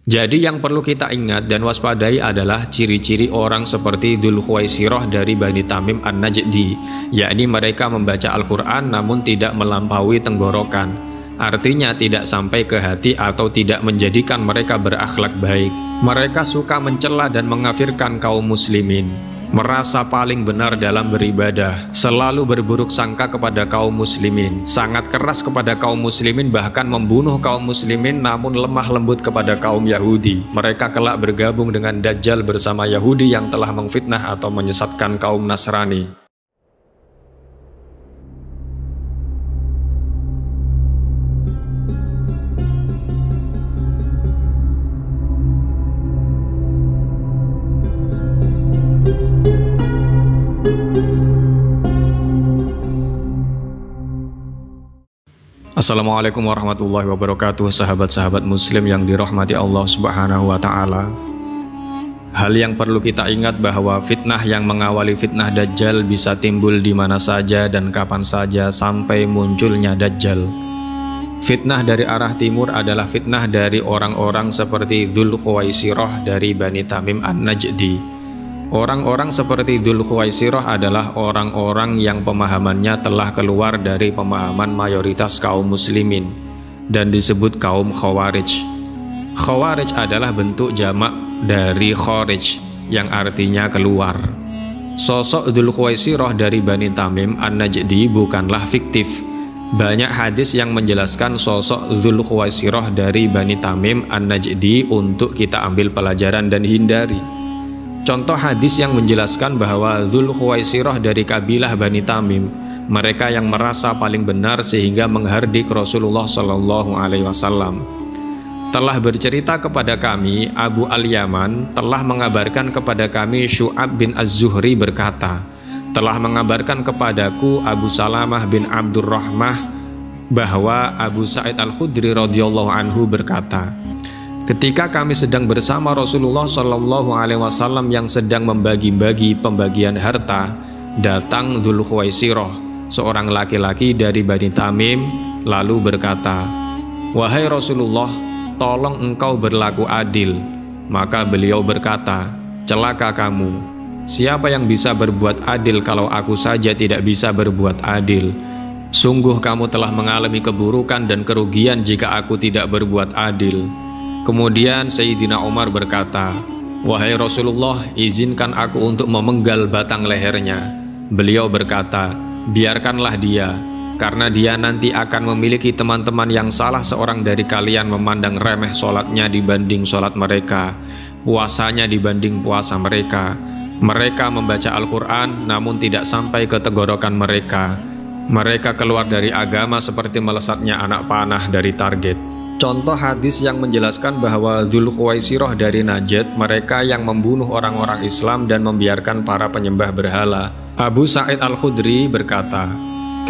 Jadi yang perlu kita ingat dan waspadai adalah ciri-ciri orang seperti Dzul Khuwaisirah dari Bani Tamim An-Najdi, yakni mereka membaca Al-Quran namun tidak melampaui tenggorokan, artinya tidak sampai ke hati atau tidak menjadikan mereka berakhlak baik. Mereka suka mencela dan mengkafirkan kaum muslimin, merasa paling benar dalam beribadah, selalu berburuk sangka kepada kaum muslimin, sangat keras kepada kaum muslimin, bahkan membunuh kaum muslimin, namun lemah lembut kepada kaum Yahudi. Mereka kelak bergabung dengan Dajjal bersama Yahudi yang telah mengfitnah atau menyesatkan kaum Nasrani. Assalamualaikum warahmatullahi wabarakatuh, sahabat-sahabat muslim yang dirahmati Allah subhanahu wa ta'ala. Hal yang perlu kita ingat bahwa fitnah yang mengawali fitnah Dajjal bisa timbul di mana saja dan kapan saja sampai munculnya Dajjal. Fitnah dari arah timur adalah fitnah dari orang-orang seperti Dzul Khuwaisirah dari Bani Tamim An-Najdi. Orang-orang seperti Dzul Khuwaisirah adalah orang-orang yang pemahamannya telah keluar dari pemahaman mayoritas kaum muslimin dan disebut kaum Khawarij. Khawarij adalah bentuk jamak dari Kharij yang artinya keluar. Sosok Dzul Khuwaisirah dari Bani Tamim An-Najdi bukanlah fiktif. Banyak hadis yang menjelaskan sosok Dzul Khuwaisirah dari Bani Tamim An-Najdi untuk kita ambil pelajaran dan hindari. Contoh hadis yang menjelaskan bahwa Dzul Khuwaisirah dari kabilah Bani Tamim, mereka yang merasa paling benar sehingga menghardik Rasulullah Shallallahu Alaihi Wasallam, telah bercerita kepada kami, Abu Al-Yaman telah mengabarkan kepada kami Syu'ab bin Az-Zuhri berkata, telah mengabarkan kepadaku Abu Salamah bin Abdurrahmah bahwa Abu Sa'id Al-Khudri radhiyallahu anhu berkata, ketika kami sedang bersama Rasulullah Shallallahu Alaihi Wasallam yang sedang membagi-bagi pembagian harta, datang Dzul Khuwaisirah, seorang laki-laki dari Bani Tamim, lalu berkata, wahai Rasulullah, tolong engkau berlaku adil. Maka beliau berkata, celaka kamu, siapa yang bisa berbuat adil kalau aku saja tidak bisa berbuat adil? Sungguh kamu telah mengalami keburukan dan kerugian jika aku tidak berbuat adil. Kemudian Sayyidina Umar berkata, wahai Rasulullah, izinkan aku untuk memenggal batang lehernya. Beliau berkata, biarkanlah dia, karena dia nanti akan memiliki teman-teman yang salah seorang dari kalian memandang remeh sholatnya dibanding sholat mereka, puasanya dibanding puasa mereka. Mereka membaca Al-Quran namun tidak sampai ke tenggorokan mereka. Mereka keluar dari agama seperti melesatnya anak panah dari target. Contoh hadis yang menjelaskan bahwa Dzul Khuwaisirah dari Najd, mereka yang membunuh orang-orang Islam dan membiarkan para penyembah berhala. Abu Sa'id Al-Khudri berkata,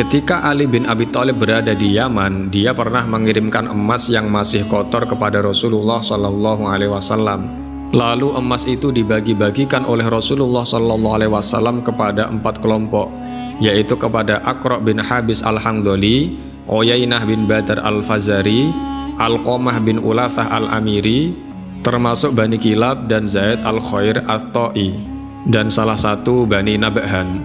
ketika Ali bin Abi Thalib berada di Yaman, dia pernah mengirimkan emas yang masih kotor kepada Rasulullah Shallallahu Alaihi Wasallam. Lalu emas itu dibagi-bagikan oleh Rasulullah Shallallahu Alaihi Wasallam kepada 4 kelompok, yaitu kepada Aqra' bin Habis Al-Handhali, Uyainah bin Badr Al-Fazari, Alqamah bin Ulathah Al-Amiri, termasuk Bani Kilab dan Zaid Al-Khair At-Ta'i, dan salah satu Bani Nabhan.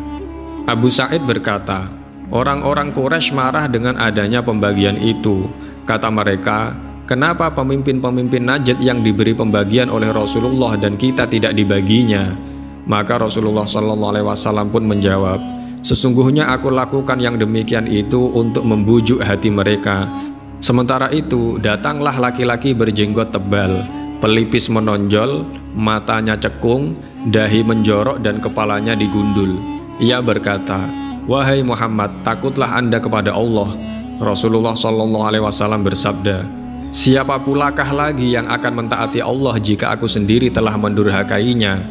Abu Sa'id berkata, orang-orang Quraisy marah dengan adanya pembagian itu. Kata mereka, kenapa pemimpin-pemimpin Najd yang diberi pembagian oleh Rasulullah dan kita tidak dibaginya? Maka Rasulullah SAW pun menjawab, sesungguhnya aku lakukan yang demikian itu untuk membujuk hati mereka. Sementara itu, datanglah laki-laki berjenggot tebal, pelipis menonjol, matanya cekung, dahi menjorok dan kepalanya digundul. Ia berkata, wahai Muhammad, takutlah Anda kepada Allah. Rasulullah SAW bersabda, siapa pulakah lagi yang akan mentaati Allah jika aku sendiri telah mendurhakainya?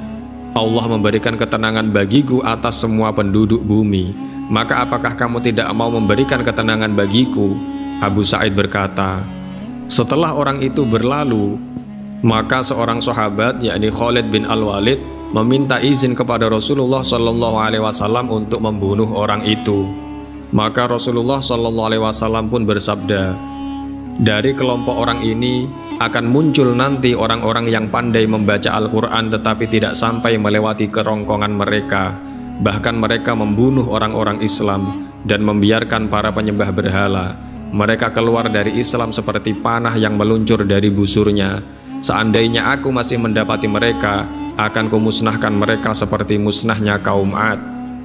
Allah memberikan ketenangan bagiku atas semua penduduk bumi. Maka apakah kamu tidak mau memberikan ketenangan bagiku? Abu Sa'id berkata, setelah orang itu berlalu, maka seorang sahabat, yakni Khalid bin Al-Walid, meminta izin kepada Rasulullah SAW untuk membunuh orang itu. Maka Rasulullah SAW pun bersabda, Dari kelompok orang ini akan muncul nanti orang-orang yang pandai membaca Al-Quran tetapi tidak sampai melewati kerongkongan mereka. Bahkan mereka membunuh orang-orang Islam dan membiarkan para penyembah berhala. Mereka keluar dari Islam seperti panah yang meluncur dari busurnya. Seandainya aku masih mendapati mereka, akan kumusnahkan mereka seperti musnahnya kaum Ad.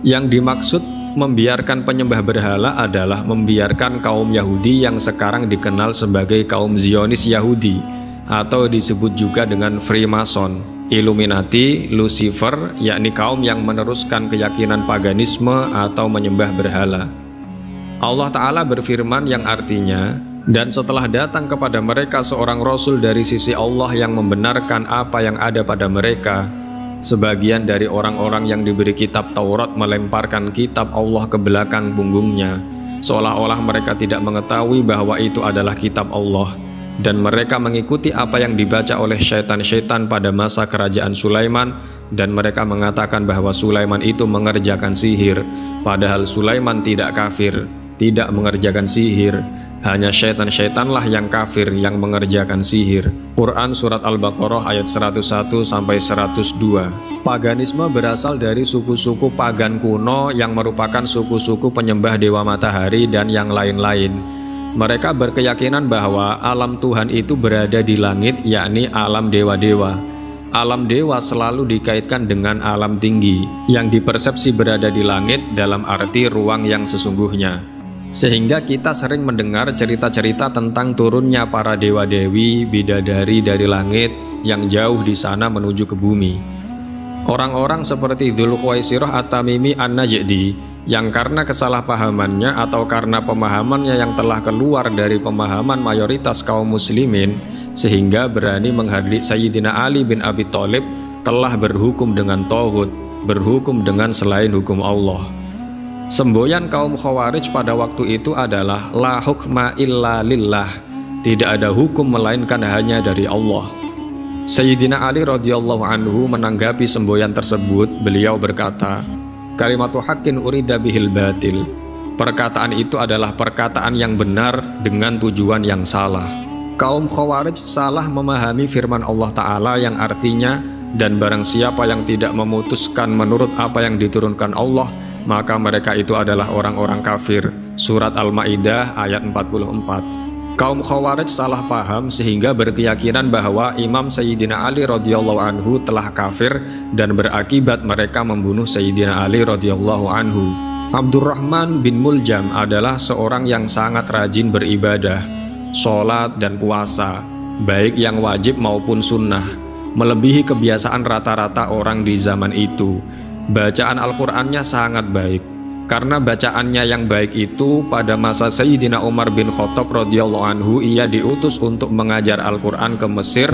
Yang dimaksud membiarkan penyembah berhala adalah membiarkan kaum Yahudi yang sekarang dikenal sebagai kaum Zionis Yahudi, atau disebut juga dengan Freemason, Illuminati, Lucifer, yakni kaum yang meneruskan keyakinan paganisme atau menyembah berhala. Allah Ta'ala berfirman yang artinya, dan setelah datang kepada mereka seorang Rasul dari sisi Allah yang membenarkan apa yang ada pada mereka, sebagian dari orang-orang yang diberi kitab Taurat melemparkan kitab Allah ke belakang punggungnya, seolah-olah mereka tidak mengetahui bahwa itu adalah kitab Allah, dan mereka mengikuti apa yang dibaca oleh syaitan-syaitan pada masa kerajaan Sulaiman, dan mereka mengatakan bahwa Sulaiman itu mengerjakan sihir, padahal Sulaiman tidak kafir, tidak mengerjakan sihir. Hanya syaitan-syaitanlah yang kafir yang mengerjakan sihir. Quran Surat Al-Baqarah ayat 101-102. Paganisme berasal dari suku-suku pagan kuno yang merupakan suku-suku penyembah dewa matahari dan yang lain-lain. Mereka berkeyakinan bahwa alam Tuhan itu berada di langit, yakni alam dewa-dewa. Alam dewa selalu dikaitkan dengan alam tinggi yang dipersepsi berada di langit dalam arti ruang yang sesungguhnya. Sehingga kita sering mendengar cerita-cerita tentang turunnya para dewa-dewi, bidadari dari langit yang jauh di sana menuju ke bumi. Orang-orang seperti Dzulkhuwaisirah At-Tamimi An-Najdi yang karena kesalahpahamannya atau karena pemahamannya yang telah keluar dari pemahaman mayoritas kaum muslimin, sehingga berani menghadik Sayyidina Ali bin Abi Thalib, telah berhukum dengan tauhid, berhukum dengan selain hukum Allah. Semboyan kaum Khawarij pada waktu itu adalah la hukma illa lillah, tidak ada hukum melainkan hanya dari Allah. Sayyidina Ali radhiyallahu anhu menanggapi semboyan tersebut, beliau berkata, kalimatu haqqin urida bihil batil. Perkataan itu adalah perkataan yang benar dengan tujuan yang salah. Kaum Khawarij salah memahami firman Allah Ta'ala yang artinya, dan barang siapa yang tidak memutuskan menurut apa yang diturunkan Allah, maka mereka itu adalah orang-orang kafir. Surat Al-Ma'idah ayat 44. Kaum Khawarij salah paham sehingga berkeyakinan bahwa Imam Sayyidina Ali radhiyallahu anhu telah kafir dan berakibat mereka membunuh Sayyidina Ali radhiyallahu anhu. Abdurrahman bin Muljam adalah seorang yang sangat rajin beribadah, sholat dan puasa, baik yang wajib maupun sunnah, melebihi kebiasaan rata-rata orang di zaman itu. Bacaan Al-Qur'annya sangat baik. Karena bacaannya yang baik itu, pada masa Sayyidina Umar bin Khattab radhiyallahu anhu, ia diutus untuk mengajar Al-Qur'an ke Mesir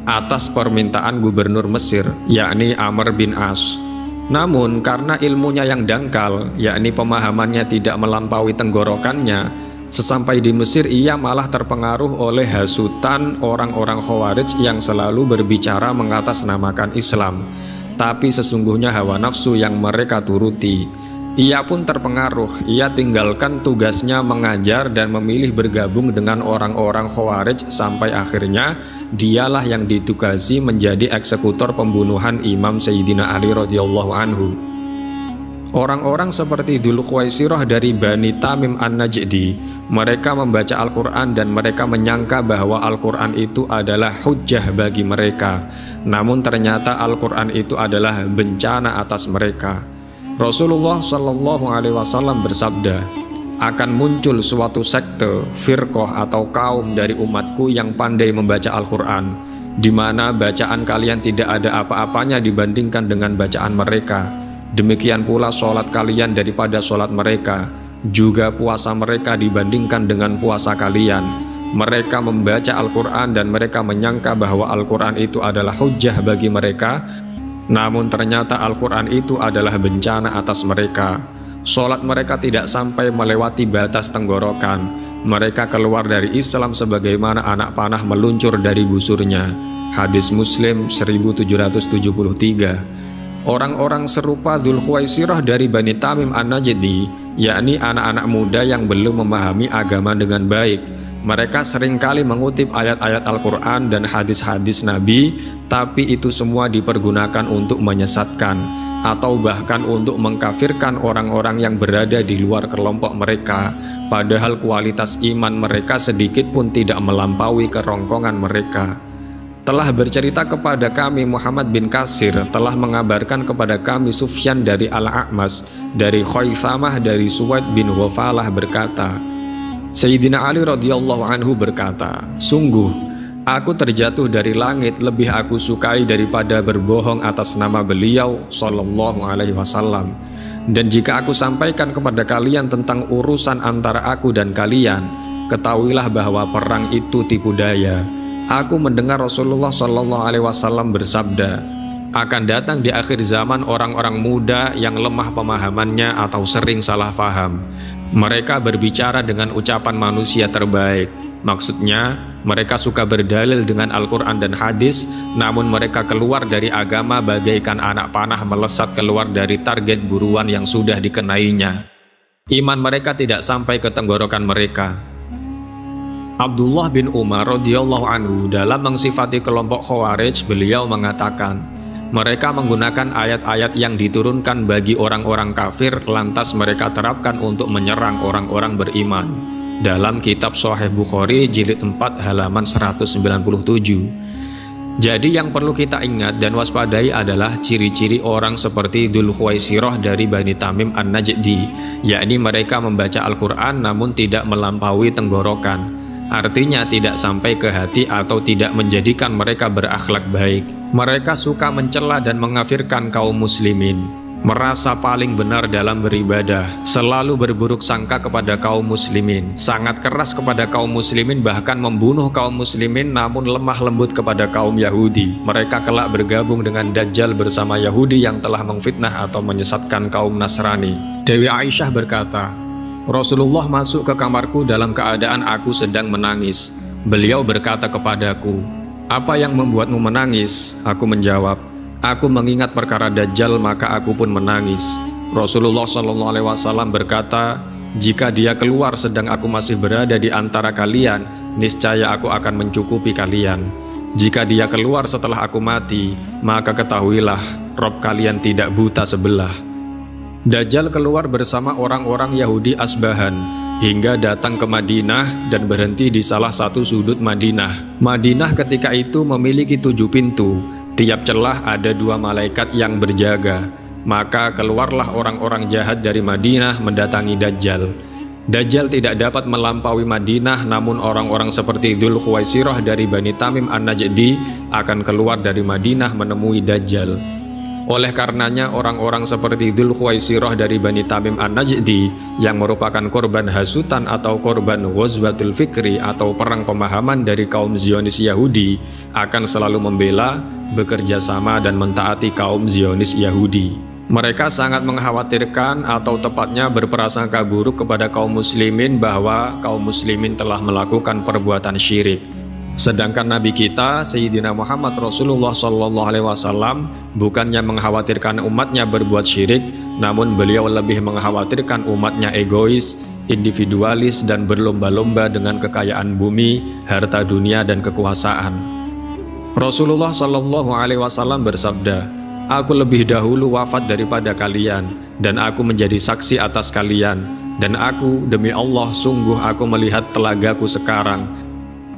atas permintaan gubernur Mesir, yakni Amr bin As. Namun karena ilmunya yang dangkal, yakni pemahamannya tidak melampaui tenggorokannya, sesampai di Mesir ia malah terpengaruh oleh hasutan orang-orang Khawarij yang selalu berbicara mengatasnamakan Islam, tapi sesungguhnya hawa nafsu yang mereka turuti. Ia pun terpengaruh, ia tinggalkan tugasnya mengajar dan memilih bergabung dengan orang-orang Khawarij, sampai akhirnya dialah yang ditugasi menjadi eksekutor pembunuhan Imam Sayyidina Ali radhiyallahu anhu. Orang-orang seperti Dzulkhuwaisirah dari Bani Tamim An-Najdi, mereka membaca Al-Quran dan mereka menyangka bahwa Al-Quran itu adalah hujjah bagi mereka. Namun ternyata Al-Quran itu adalah bencana atas mereka. Rasulullah Shallallahu Alaihi Wasallam bersabda, akan muncul suatu sekte, firqah atau kaum dari umatku yang pandai membaca Al-Quran, di mana bacaan kalian tidak ada apa-apanya dibandingkan dengan bacaan mereka. Demikian pula sholat kalian daripada sholat mereka, juga puasa mereka dibandingkan dengan puasa kalian. Mereka membaca Al-Quran dan mereka menyangka bahwa Al-Quran itu adalah hujjah bagi mereka, namun ternyata Al-Quran itu adalah bencana atas mereka. Sholat mereka tidak sampai melewati batas tenggorokan. Mereka keluar dari Islam sebagaimana anak panah meluncur dari busurnya. Hadis Muslim 1773. Orang-orang serupa Dzulkhuwaisirah dari Bani Tamim An-Najdi, yakni anak-anak muda yang belum memahami agama dengan baik, Mereka seringkali mengutip ayat-ayat Al-Quran dan hadis-hadis Nabi, tapi itu semua dipergunakan untuk menyesatkan atau bahkan untuk mengkafirkan orang-orang yang berada di luar kelompok mereka, padahal kualitas iman mereka sedikit pun tidak melampaui kerongkongan mereka. Telah bercerita kepada kami Muhammad bin Katsir, telah mengabarkan kepada kami Sufyan dari Al-A'mas, dari Khaisamah dari Suwaid bin Ghafalah berkata, Sayyidina Ali radhiyallahu anhu berkata, sungguh aku terjatuh dari langit lebih aku sukai daripada berbohong atas nama beliau sallallahu alaihi wasallam. Dan jika aku sampaikan kepada kalian tentang urusan antara aku dan kalian, ketahuilah bahwa perang itu tipu daya. Aku mendengar Rasulullah sallallahu alaihi wasallam bersabda, akan datang di akhir zaman orang-orang muda yang lemah pemahamannya atau sering salah paham. Mereka berbicara dengan ucapan manusia terbaik. Maksudnya, mereka suka berdalil dengan Al-Quran dan hadis, namun mereka keluar dari agama bagaikan anak panah melesat keluar dari target buruan yang sudah dikenainya. Iman mereka tidak sampai ke tenggorokan mereka. Abdullah bin Umar radhiyallahu anhu dalam mensifati kelompok Khawarij, beliau mengatakan, mereka menggunakan ayat-ayat yang diturunkan bagi orang-orang kafir, lantas mereka terapkan untuk menyerang orang-orang beriman. Dalam kitab Sahih Bukhari jilid 4 halaman 197. Jadi yang perlu kita ingat dan waspadai adalah ciri-ciri orang seperti Dzul Khuwaisirah dari Bani Tamim An-Najdi, yakni mereka membaca Al-Quran namun tidak melampaui tenggorokan. Artinya tidak sampai ke hati atau tidak menjadikan mereka berakhlak baik. Mereka suka mencela dan mengkafirkan kaum muslimin, merasa paling benar dalam beribadah, selalu berburuk sangka kepada kaum muslimin, sangat keras kepada kaum muslimin, bahkan membunuh kaum muslimin, namun lemah lembut kepada kaum Yahudi. Mereka kelak bergabung dengan Dajjal bersama Yahudi yang telah memfitnah atau menyesatkan kaum Nasrani. Dewi Aisyah berkata, Rasulullah masuk ke kamarku dalam keadaan aku sedang menangis. Beliau berkata kepadaku, apa yang membuatmu menangis? Aku menjawab, aku mengingat perkara Dajjal maka aku pun menangis. Rasulullah SAW berkata, jika dia keluar sedang aku masih berada di antara kalian, niscaya aku akan mencukupi kalian. Jika dia keluar setelah aku mati, maka ketahuilah Rob kalian tidak buta sebelah. Dajjal keluar bersama orang-orang Yahudi Asbahan hingga datang ke Madinah dan berhenti di salah satu sudut Madinah. Madinah ketika itu memiliki 7 pintu. Tiap celah ada 2 malaikat yang berjaga. Maka keluarlah orang-orang jahat dari Madinah mendatangi Dajjal. Dajjal tidak dapat melampaui Madinah, namun orang-orang seperti Dzul Khuwaisirah dari Bani Tamim An-Najdi akan keluar dari Madinah menemui Dajjal. Oleh karenanya orang-orang seperti Dzul Khuwaisirah dari Bani Tamim An-Najdi yang merupakan korban hasutan atau korban Ghazwatul Fikri atau perang pemahaman dari kaum Zionis Yahudi akan selalu membela, bekerja sama dan mentaati kaum Zionis Yahudi. Mereka sangat mengkhawatirkan atau tepatnya berprasangka buruk kepada kaum muslimin bahwa kaum muslimin telah melakukan perbuatan syirik. Sedangkan Nabi kita, Sayyidina Muhammad Rasulullah SAW, bukannya mengkhawatirkan umatnya berbuat syirik, namun beliau lebih mengkhawatirkan umatnya egois, individualis, dan berlomba-lomba dengan kekayaan bumi, harta dunia, dan kekuasaan. Rasulullah SAW bersabda, aku lebih dahulu wafat daripada kalian, dan aku menjadi saksi atas kalian, dan aku, demi Allah, sungguh aku melihat telagaku sekarang,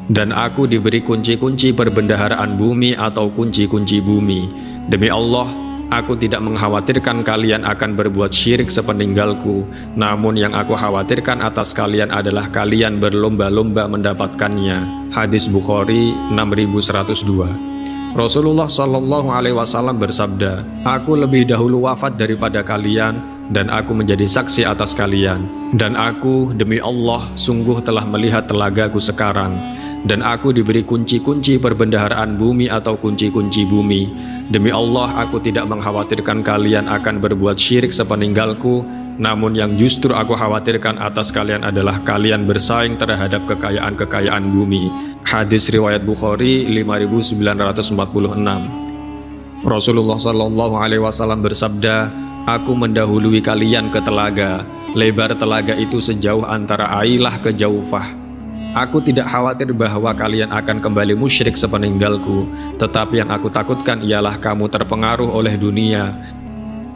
dan aku diberi kunci-kunci perbendaharaan bumi atau kunci-kunci bumi. Demi Allah, aku tidak mengkhawatirkan kalian akan berbuat syirik sepeninggalku, namun yang aku khawatirkan atas kalian adalah kalian berlomba-lomba mendapatkannya. Hadis Bukhari 6102. Rasulullah SAW bersabda, aku lebih dahulu wafat daripada kalian, dan aku menjadi saksi atas kalian, dan aku, demi Allah, sungguh telah melihat telagaku sekarang, dan aku diberi kunci-kunci perbendaharaan bumi atau kunci-kunci bumi. Demi Allah, aku tidak mengkhawatirkan kalian akan berbuat syirik sepeninggalku, namun yang justru aku khawatirkan atas kalian adalah kalian bersaing terhadap kekayaan-kekayaan bumi. Hadis riwayat Bukhari 5946. Rasulullah SAW bersabda, aku mendahului kalian ke telaga. Lebar telaga itu sejauh antara Ailah ke Jaufah. Aku tidak khawatir bahwa kalian akan kembali musyrik sepeninggalku, tetapi yang aku takutkan ialah kamu terpengaruh oleh dunia.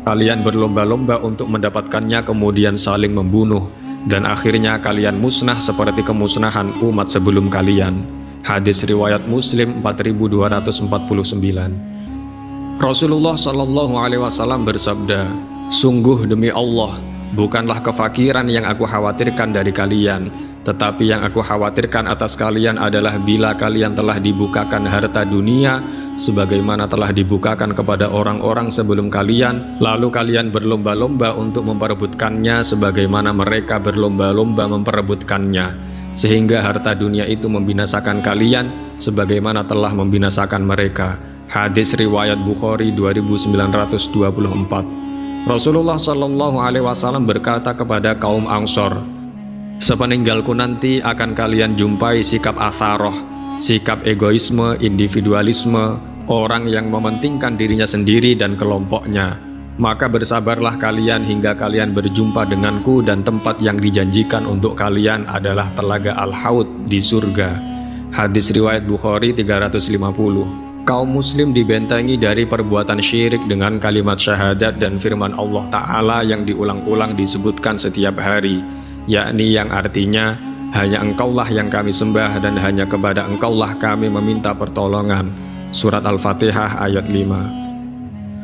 Kalian berlomba-lomba untuk mendapatkannya kemudian saling membunuh, dan akhirnya kalian musnah seperti kemusnahan umat sebelum kalian. Hadis riwayat Muslim 4249. Rasulullah Shallallahu Alaihi Wasallam bersabda, "Sungguh demi Allah, bukanlah kefakiran yang aku khawatirkan dari kalian, tetapi yang aku khawatirkan atas kalian adalah bila kalian telah dibukakan harta dunia sebagaimana telah dibukakan kepada orang-orang sebelum kalian, lalu kalian berlomba-lomba untuk memperebutkannya sebagaimana mereka berlomba-lomba memperebutkannya, sehingga harta dunia itu membinasakan kalian sebagaimana telah membinasakan mereka." Hadis riwayat Bukhari 2924. Rasulullah Shallallahu Alaihi Wasallam berkata kepada kaum Ansor, "Sepeninggalku nanti akan kalian jumpai sikap atharoh, sikap egoisme, individualisme, orang yang mementingkan dirinya sendiri dan kelompoknya. Maka bersabarlah kalian hingga kalian berjumpa denganku dan tempat yang dijanjikan untuk kalian adalah telaga Al-Haud di surga." Hadis riwayat Bukhari 350. Kaum muslim dibentengi dari perbuatan syirik dengan kalimat syahadat dan firman Allah Ta'ala yang diulang-ulang disebutkan setiap hari, yakni yang artinya, "Hanya Engkaulah yang kami sembah dan hanya kepada Engkaulah kami meminta pertolongan." Surat Al-Fatihah ayat 5.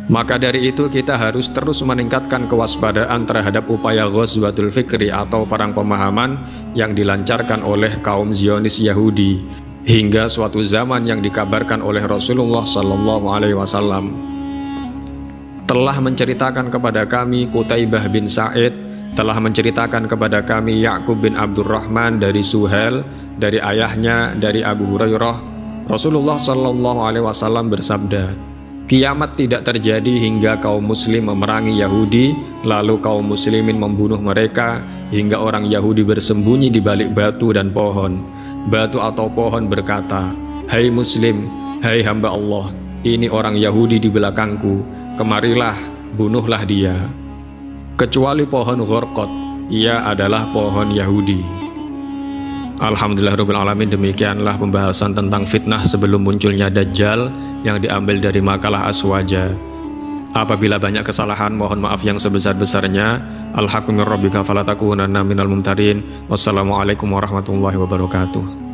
Maka dari itu kita harus terus meningkatkan kewaspadaan terhadap upaya Ghazwatul Fikri atau perang pemahaman yang dilancarkan oleh kaum Zionis Yahudi hingga suatu zaman yang dikabarkan oleh Rasulullah Sallallahu Alaihi Wasallam. Telah menceritakan kepada kami Qutaibah bin Sa'id, telah menceritakan kepada kami Ya'qub bin Abdurrahman dari Suhail, dari ayahnya dari Abu Hurairah, Rasulullah Sallallahu Alaihi Wasallam bersabda, "Kiamat tidak terjadi hingga kaum muslim memerangi Yahudi, lalu kaum muslimin membunuh mereka, hingga orang Yahudi bersembunyi di balik batu dan pohon. Batu atau pohon berkata, 'Hai muslim, hai hamba Allah, ini orang Yahudi di belakangku, kemarilah, bunuhlah dia.' Kecuali pohon Ghorqot, ia adalah pohon Yahudi." Alhamdulillahirrahmanirrahim. Demikianlah pembahasan tentang fitnah sebelum munculnya Dajjal yang diambil dari makalah Aswaja. Apabila banyak kesalahan, mohon maaf yang sebesar-besarnya. Al-haqqu min rabbika fala takunanna minal mumtarin. Wassalamualaikum warahmatullahi wabarakatuh.